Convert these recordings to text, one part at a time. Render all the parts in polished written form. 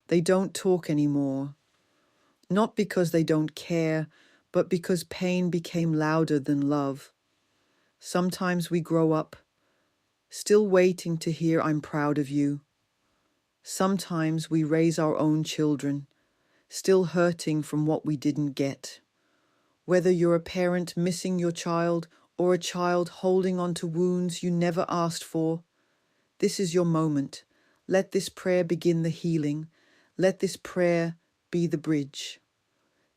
They don't talk anymore, not because they don't care, but because pain became louder than love. Sometimes we grow up, still waiting to hear "I'm proud of you." Sometimes we raise our own children, still hurting from what we didn't get. Whether you're a parent missing your child or a child holding on to wounds you never asked for, this is your moment. Let this prayer begin the healing. Let this prayer be the bridge.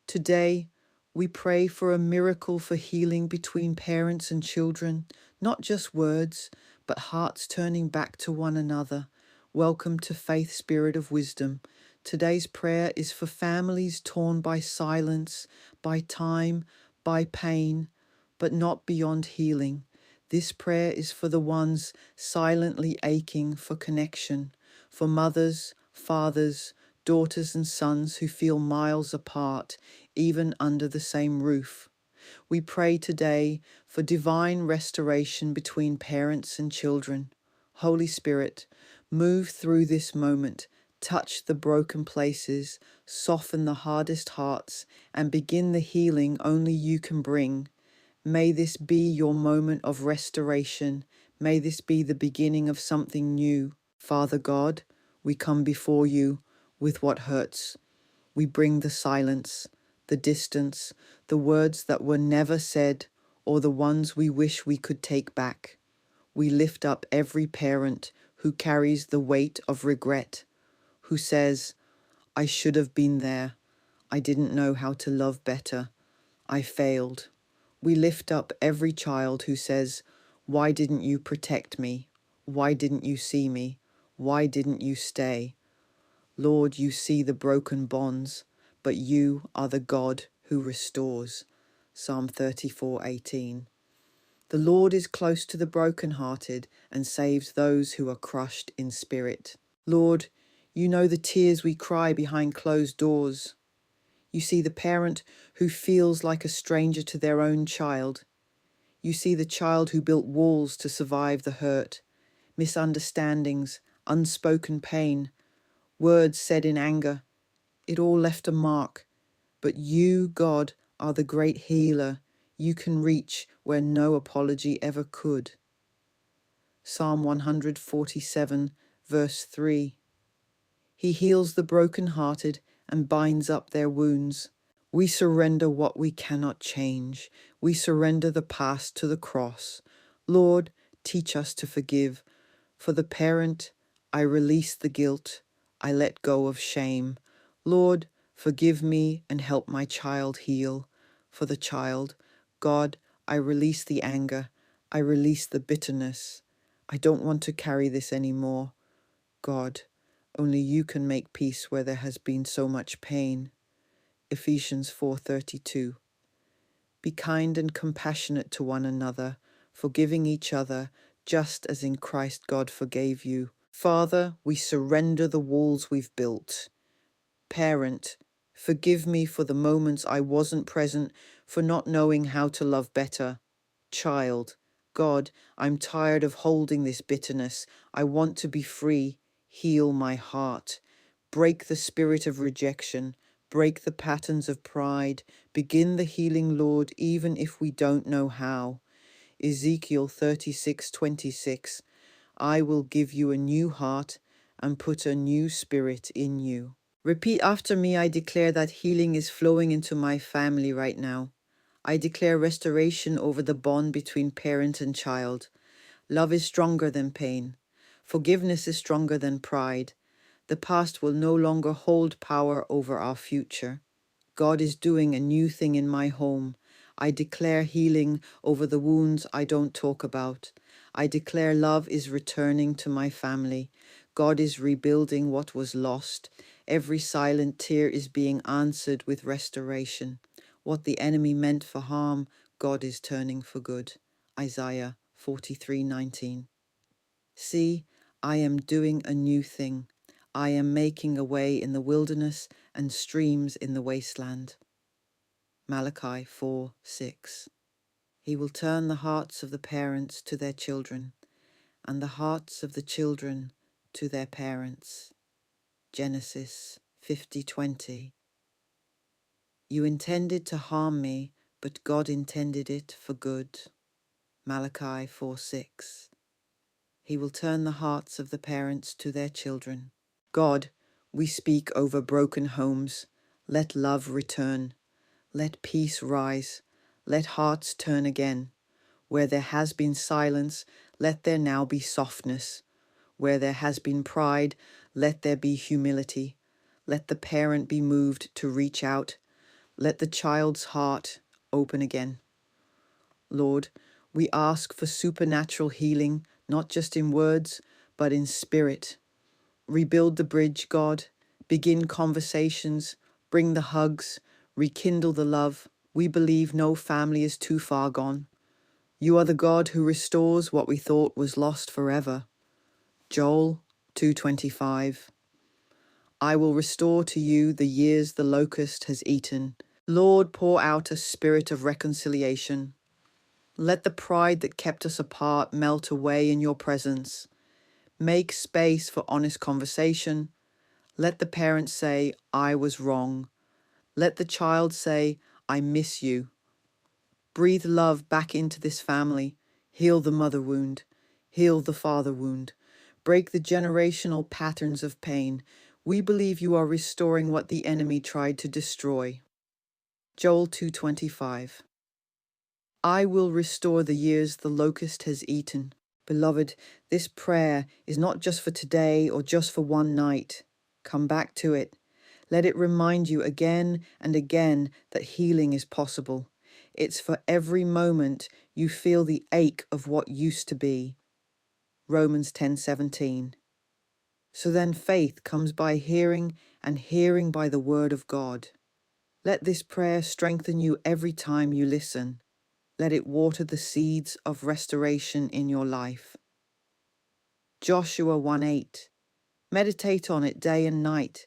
Today, we pray for a miracle for healing between parents and children, not just words, but hearts turning back to one another. Welcome to Faith Spirit of Wisdom. Today's prayer is for families torn by silence, by time, by pain, but not beyond healing. This prayer is for the ones silently aching for connection, for mothers, fathers, daughters and sons who feel miles apart, even under the same roof. We pray today for divine restoration between parents and children. Holy Spirit, move through this moment, touch the broken places, soften the hardest hearts, and begin the healing only you can bring. May this be your moment of restoration. May this be the beginning of something new. Father God, we come before you with what hurts. We bring the silence, the distance, the words that were never said, or the ones we wish we could take back. We lift up every parent who carries the weight of regret, who says, "I should have been there. I didn't know how to love better. I failed." We lift up every child who says, "Why didn't you protect me? Why didn't you see me? Why didn't you stay?" Lord, you see the broken bonds, but you are the God who restores. Psalm 34:18. The Lord is close to the brokenhearted and saves those who are crushed in spirit. Lord, you know the tears we cry behind closed doors. You see the parent who feels like a stranger to their own child. You see the child who built walls to survive the hurt, misunderstandings, unspoken pain, words said in anger. It all left a mark. But you, God, are the great healer. You can reach where no apology ever could. Psalm 147, verse 3. He heals the brokenhearted and binds up their wounds. We surrender what we cannot change. We surrender the past to the cross. Lord, teach us to forgive. For the parent, I release the guilt. I let go of shame. Lord, forgive me and help my child heal. For the child, God, I release the anger. I release the bitterness. I don't want to carry this anymore. God, only you can make peace where there has been so much pain. Ephesians 4:32. Be kind and compassionate to one another, forgiving each other, just as in Christ God forgave you. Father, we surrender the walls we've built. Parent, forgive me for the moments I wasn't present, for not knowing how to love better. Child, God, I'm tired of holding this bitterness. I want to be free. Heal my heart. Break the spirit of rejection. Break the patterns of pride. Begin the healing, Lord, even if we don't know how. Ezekiel 36:26. I will give you a new heart and put a new spirit in you. Repeat after me. I declare that healing is flowing into my family right now. I declare restoration over the bond between parent and child. Love is stronger than pain. Forgiveness is stronger than pride. The past will no longer hold power over our future. God is doing a new thing in my home. I declare healing over the wounds I don't talk about. I declare love is returning to my family. God is rebuilding what was lost. Every silent tear is being answered with restoration. What the enemy meant for harm, God is turning for good. Isaiah 43:19. See, I am doing a new thing. I am making a way in the wilderness and streams in the wasteland. Malachi 4:6. He will turn the hearts of the parents to their children, and the hearts of the children to their parents. Genesis 50:20. You intended to harm me, but God intended it for good. Malachi 4:6. He will turn the hearts of the parents to their children. God, we speak over broken homes. Let love return. Let peace rise. Let hearts turn again. Where there has been silence, let there now be softness. Where there has been pride, let there be humility. Let the parent be moved to reach out. Let the child's heart open again. Lord, we ask for supernatural healing, not just in words, but in spirit. Rebuild the bridge, God. Begin conversations. Bring the hugs. Rekindle the love. We believe no family is too far gone. You are the God who restores what we thought was lost forever. Joel 2:25. I will restore to you the years the locust has eaten. Lord, pour out a spirit of reconciliation. Let the pride that kept us apart melt away in your presence. Make space for honest conversation. Let the parent say, I was wrong. Let the child say, I miss you. Breathe love back into this family. Heal the mother wound. Heal the father wound. Break the generational patterns of pain. We believe you are restoring what the enemy tried to destroy. Joel 2:25. I will restore the years the locust has eaten. Beloved, this prayer is not just for today or just for one night. Come back to it. Let it remind you again and again that healing is possible. It's for every moment you feel the ache of what used to be. Romans 10:17. So then faith comes by hearing, and hearing by the word of God. Let this prayer strengthen you every time you listen. Let it water the seeds of restoration in your life. Joshua 1:8. Meditate on it day and night.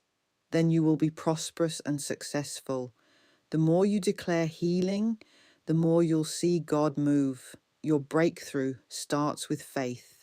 Then you will be prosperous and successful. The more you declare healing, the more you'll see God move. Your breakthrough starts with faith.